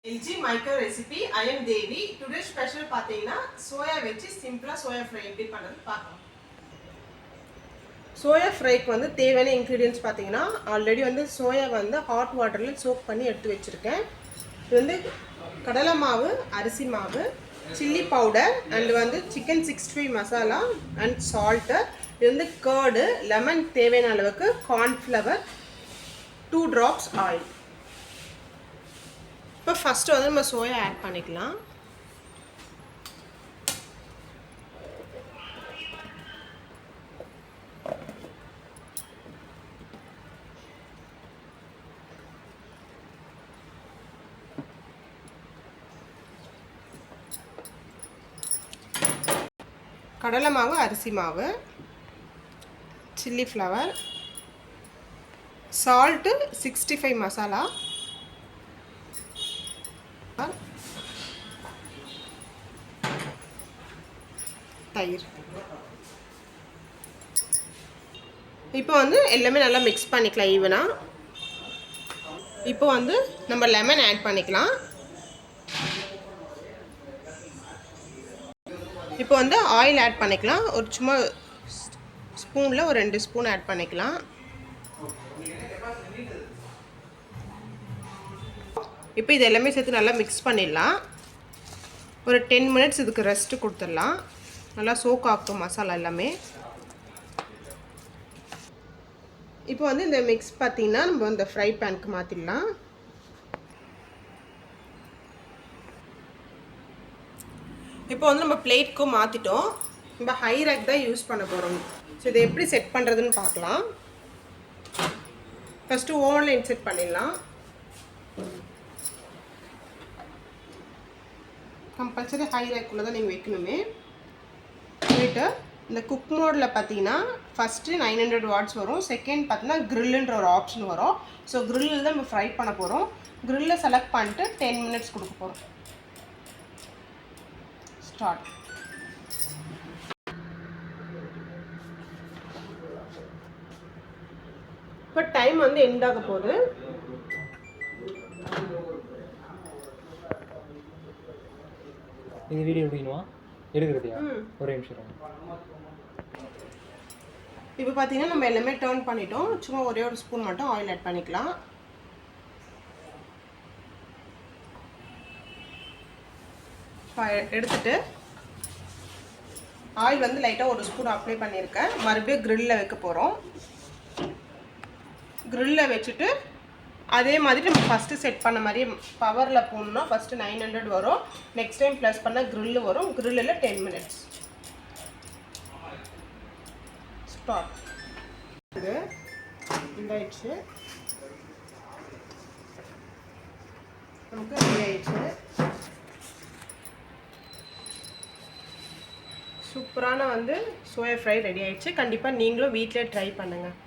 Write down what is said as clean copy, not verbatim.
LG Micro Recipe. I am Devi. Today special பார்த்தீங்கன்னா soya வெச்சு சிம்பிளா சோயா ஃப்ரை எப்படி பண்றது பார்க்கலாம். சோயா ஃப்ரைக்கு வந்து தேவையான இன்கிரிடியன்ட்ஸ் பார்த்தீங்கன்னா ஆல்ரெடி வந்து சோயா வந்து ஹாட் வாட்டர்ல சோக் பண்ணி எடுத்து வச்சிருக்கேன். இது வந்து கடலை மாவு, அரிசி மாவு, சில்லி பவுடர் அண்ட் வந்து சிக்கன் 65 மசாலா அண்ட் சால்ட். இது வந்து கர்டு, லெமன் தேவையான அளவுக்கு, கார்ன்ஃப்ளவர், 2 drops ஆயில். இப்போ ஃபஸ்ட்டு வந்து நம்ம சோயா ஆட் பண்ணிக்கலாம். கடலை மாவு, அரிசி மாவு, சில்லி ஃப்ளவர், சால்ட்டு, 65 மசாலா, தயிர். இப்போ வந்து எல்லாமே நல்லா மிக்ஸ் பண்ணிக்கலாம் ஈவனாக. இப்போ வந்து நம்ம லெமன் ஆட் பண்ணிக்கலாம். இப்போ வந்து ஆயில் ஆட் பண்ணிக்கலாம். ஒரு சும்மா ஸ்பூனில் ஒரு 2 ஸ்பூன் ஆட் பண்ணிக்கலாம். இப்போ இது எல்லாமே சேர்த்து நல்லா மிக்ஸ் பண்ணிடலாம். ஒரு 10 மினிட்ஸ் இதுக்கு ரெஸ்ட்டு கொடுத்துடலாம். நல்லா சோக் ஆகும் மசாலா எல்லாமே. இப்போ வந்து இந்த மிக்ஸ் பார்த்திங்கன்னா நம்ம இந்த ஃப்ரை பேனுக்கு மாற்றிடலாம். இப்போ வந்து நம்ம பிளேட்க்கும் மாற்றிட்டோம். நம்ம ஹை ரேக் தான் யூஸ் பண்ண போகிறோம். ஸோ இதை எப்படி செட் பண்ணுறதுன்னு பார்க்கலாம். ஃபஸ்ட்டு ஓவனில் இன்செர்ட் பண்ணிடலாம். கம்பல்சரி ஹை ரேக்குள்ளே தான் நீங்கள் வைக்கணுமே. போயிட்டு இந்த குக் மோடில் பார்த்தீங்கன்னா ஃபஸ்ட்டு 900 வாட்ஸ் வரும். செகண்ட் பார்த்தீங்கன்னா க்ரில்லுன்ற ஒரு ஆப்ஷன் வரும். ஸோ க்ரில்லில் தான் நம்ம ஃப்ரை பண்ண போகிறோம். க்ரில்லை செலக்ட் பண்ணிட்டு 10 மினிட்ஸ் கொடுக்க போகிறோம். ஸ்டார்ட். இப்போ டைம் வந்து எண்ட் ஆக போகுது. இந்த வீடியோ எடுக்கணுமா? எடுக்கிறதையா? ஒரே நிமிஷம். இப்போ பார்த்தீங்கன்னா நம்ம எல்லாமே டர்ன் பண்ணிட்டோம். சும்மா ஒரே ஒரு ஸ்பூன் மட்டும் ஆயில் ஆட் பண்ணிக்கலாம். எடுத்துட்டு ஆயில் வந்து லைட்டாக ஒரு ஸ்பூன் அப்ளை பண்ணியிருக்கேன். மறுபடியும் க்ரில்லில் வைக்க போகிறோம். க்ரில்லில் வச்சுட்டு அதே மாதிரி நம்ம ஃபஸ்ட்டு செட் பண்ண மாதிரி பவரில் போடணும்னா ஃபஸ்ட்டு 900 வரும். நெக்ஸ்ட் டைம் ப்ளஸ் பண்ண க்ரில்லு வரும். க்ரில்லில் 10 மினிட்ஸ். ஸ்டார்ட். இது இதாயிடுச்சு. நமக்கு ரெடி ஆயிடுச்சு. சூப்பரான வந்து சோயா ஃப்ரை ரெடி ஆயிடுச்சு. கண்டிப்பாக நீங்களும் வீட்டிலே ட்ரை பண்ணுங்கள்.